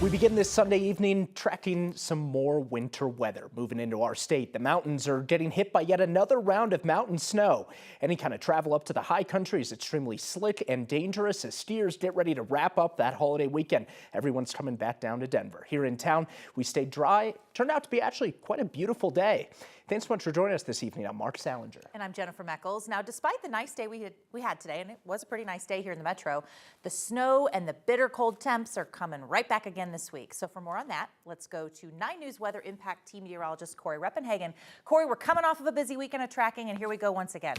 We begin this Sunday evening tracking some more winter weather moving into our state. The mountains are getting hit by yet another round of mountain snow. Any kind of travel up to the high country is extremely slick and dangerous as skiers get ready to wrap up that holiday weekend. Everyone's coming back down to Denver. Here in town, we stayed dry. Turned out to be actually quite a beautiful day. Thanks so much for joining us this evening. I'm Mark Salinger. And I'm Jennifer Meckles. Now, despite the nice day we had today, and it was a pretty nice day here in the metro, the snow and the bitter cold temps are coming right back again this week. So for more on that, let's go to 9 News Weather Impact Team Meteorologist Corey Reppenhagen. Corey, we're coming off of a busy weekend of tracking, and here we go once again.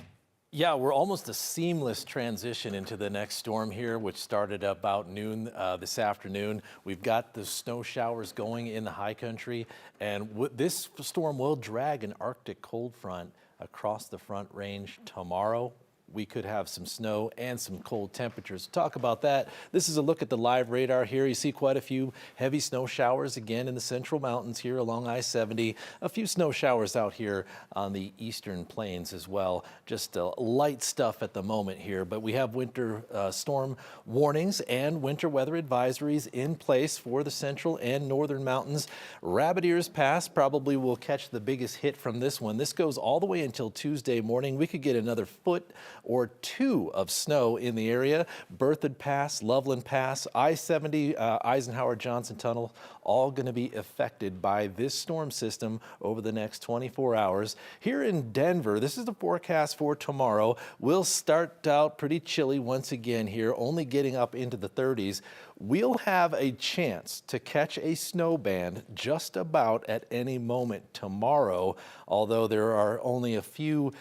Yeah, we're almost a seamless transition into the next storm here, which started about noon this afternoon. We've got the snow showers going in the high country, and this storm will drag an Arctic cold front across the Front Range tomorrow. We could have some snow and some cold temperatures. Talk about that. This is a look at the live radar here. You see quite a few heavy snow showers again in the central mountains here along I-70. A few snow showers out here on the eastern plains as well. Just light stuff at the moment here, but we have winter storm warnings and winter weather advisories in place for the central and northern mountains. Rabbit Ears Pass probably will catch the biggest hit from this one. This goes all the way until Tuesday morning. We could get another foot or 2 of snow in the area. Berthoud Pass, Loveland Pass, I-70, Eisenhower Johnson Tunnel, all going to be affected by this storm system over the next 24 hours. Here in Denver, this is the forecast for tomorrow. We'll start out pretty chilly once again here, only getting up into the 30s. We'll have a chance to catch a snow band just about at any moment tomorrow, although there are only a few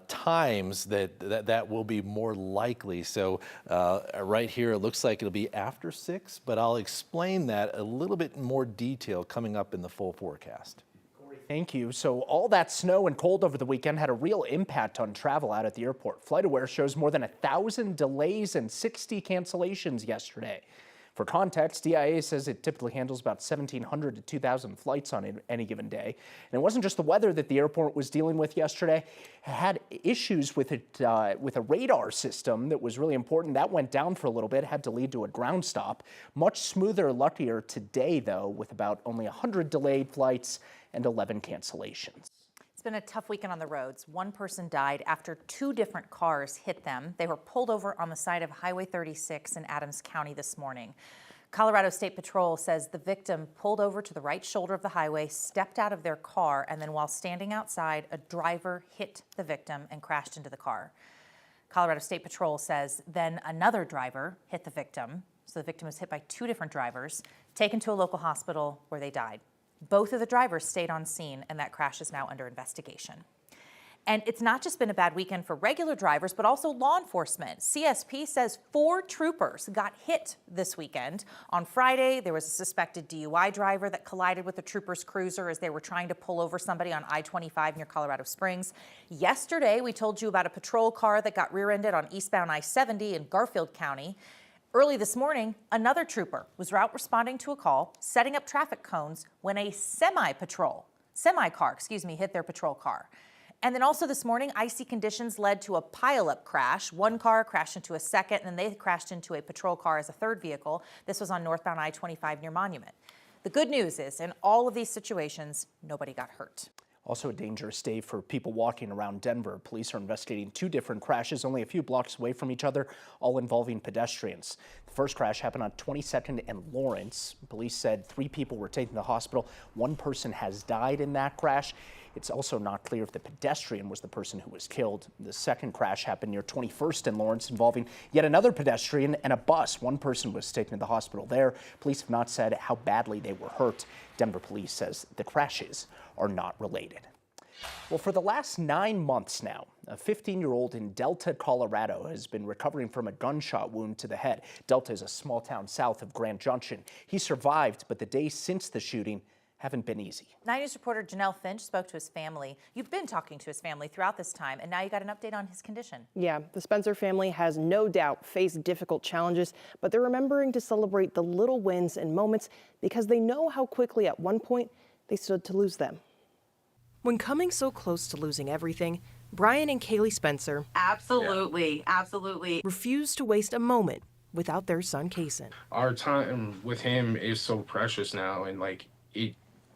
times that will be more likely. So right here, it looks like it'll be after 6, but I'll explain that a little bit in more detail coming up in the full forecast. Thank you. So all that snow and cold over the weekend had a real impact on travel out at the airport. FlightAware shows more than 1,000 delays and 60 cancellations yesterday. For context, DIA says it typically handles about 1,700 to 2,000 flights on any given day. And it wasn't just the weather that the airport was dealing with yesterday. It had issues with with a radar system that was really important. That went down for a little bit, had to lead to a ground stop. Much smoother, luckier today, though, with about only 100 delayed flights and 11 cancellations. It's been a tough weekend on the roads. One person died after 2 different cars hit them. They were pulled over on the side of Highway 36 in Adams County this morning. Colorado State Patrol says the victim pulled over to the right shoulder of the highway, stepped out of their car, and then while standing outside, a driver hit the victim and crashed into the car. Colorado State Patrol says then another driver hit the victim. So the victim was hit by 2 different drivers, taken to a local hospital where they died. Both of the drivers stayed on scene, and that crash is now under investigation. And it's not just been a bad weekend for regular drivers, but also law enforcement. CSP says 4 troopers got hit this weekend. On Friday, there was a suspected DUI driver that collided with a trooper's cruiser as they were trying to pull over somebody on I-25 near Colorado Springs. Yesterday, we told you about a patrol car that got rear-ended on eastbound I-70 in Garfield County. Early this morning, another trooper was route responding to a call, setting up traffic cones when a semi car, hit their patrol car. And then also this morning, icy conditions led to a pileup crash. One car crashed into a second, and then they crashed into a patrol car as a third vehicle. This was on northbound I-25 near Monument. The good news is, in all of these situations, nobody got hurt. Also a dangerous day for people walking around Denver. Police are investigating 2 different crashes only a few blocks away from each other, all involving pedestrians. The first crash happened on 22nd and Lawrence. Police said 3 people were taken to the hospital. 1 person has died in that crash. It's also not clear if the pedestrian was the person who was killed. The second crash happened near 21st and Lawrence, involving yet another pedestrian and a bus. 1 person was taken to the hospital there. Police have not said how badly they were hurt. Denver police says the crashes are not related. Well, for the last 9 months now, a 15-year-old in Delta, Colorado has been recovering from a gunshot wound to the head. Delta is a small town south of Grand Junction. He survived, but the days since the shooting haven't been easy. 9 News reporter Janelle Finch spoke to his family. You've been talking to his family throughout this time, and now you got an update on his condition. Yeah, the Spencer family has no doubt faced difficult challenges, but they're remembering to celebrate the little wins and moments because they know how quickly at one point they stood to lose them. When coming so close to losing everything, Brian and Kaylee Spencer absolutely refused to waste a moment without their son, Kason. Our time with him is so precious now, and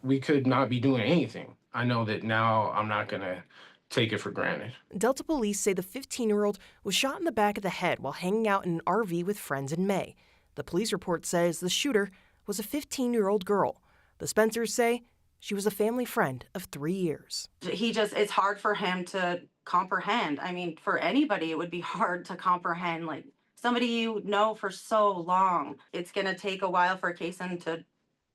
we could not be doing anything. I know that now I'm not gonna take it for granted. Delta police say the 15-year-old was shot in the back of the head while hanging out in an RV with friends in May. The police report says the shooter was a 15-year-old girl. The Spencers say she was a family friend of 3 years. It's hard for him to comprehend. I mean, for anybody, it would be hard to comprehend, like somebody you know for so long. It's going to take a while for Kason to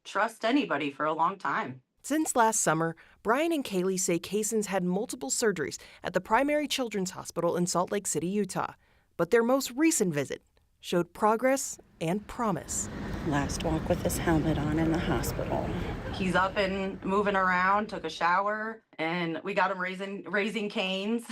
trust anybody for a long time. Since last summer, Brian and Kaylee say Kason's had multiple surgeries at the Primary Children's Hospital in Salt Lake City, Utah. But their most recent visit showed progress and promise. Last walk with his helmet on in the hospital. He's up and moving around, took a shower, and we got him raising canes.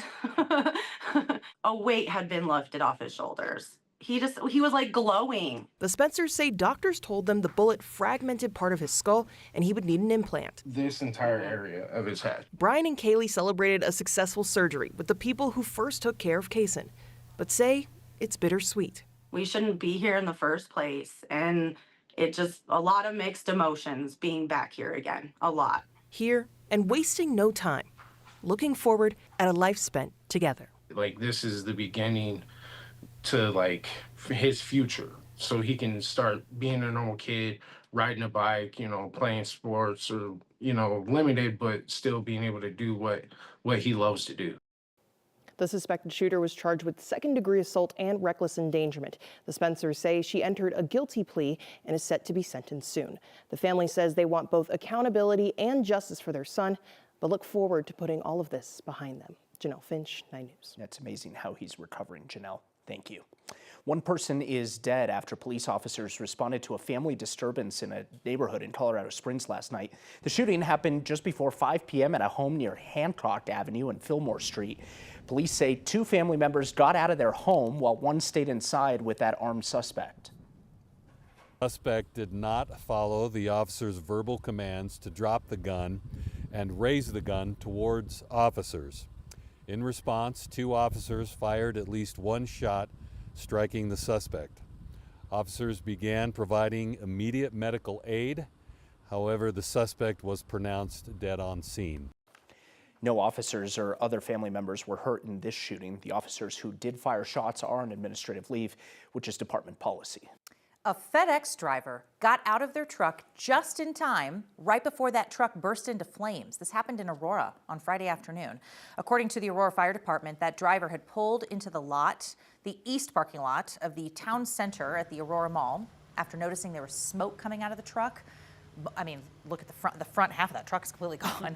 A weight had been lifted off his shoulders. He was like glowing. The Spencers say doctors told them the bullet fragmented part of his skull and he would need an implant. This entire area of his head. Brian and Kaylee celebrated a successful surgery with the people who first took care of Kason, but say it's bittersweet. We shouldn't be here in the first place, and it just a lot of mixed emotions being back here again, a lot. Here and wasting no time, looking forward at a life spent together. This is the beginning to his future, so he can start being a normal kid, riding a bike, playing sports, or limited but still being able to do what he loves to do. The suspected shooter was charged with second-degree assault and reckless endangerment. The Spencers say she entered a guilty plea and is set to be sentenced soon. The family says they want both accountability and justice for their son, but look forward to putting all of this behind them. Janelle Finch, 9 News. That's amazing how he's recovering, Janelle. Thank you. One person is dead after police officers responded to a family disturbance in a neighborhood in Colorado Springs last night. The shooting happened just before 5 p.m. at a home near Hancock Avenue and Fillmore Street. Police say 2 family members got out of their home while one stayed inside with that armed suspect. Suspect did not follow the officer's verbal commands to drop the gun and raise the gun towards officers. In response, 2 officers fired at least 1 shot, striking the suspect. Officers began providing immediate medical aid. However, the suspect was pronounced dead on scene. No officers or other family members were hurt in this shooting. The officers who did fire shots are on administrative leave, which is department policy. A FedEx driver got out of their truck just in time, right before that truck burst into flames. This happened in Aurora on Friday afternoon. According to the Aurora Fire Department, that driver had pulled into the east parking lot of the town center at the Aurora Mall after noticing there was smoke coming out of the truck. I mean, look at the front half of that truck is completely gone.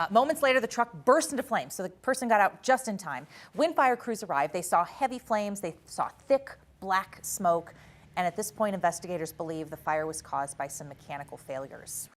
Moments later, the truck burst into flames, so the person got out just in time. When fire crews arrived, they saw heavy flames, they saw thick black smoke, and at this point, investigators believe the fire was caused by some mechanical failures.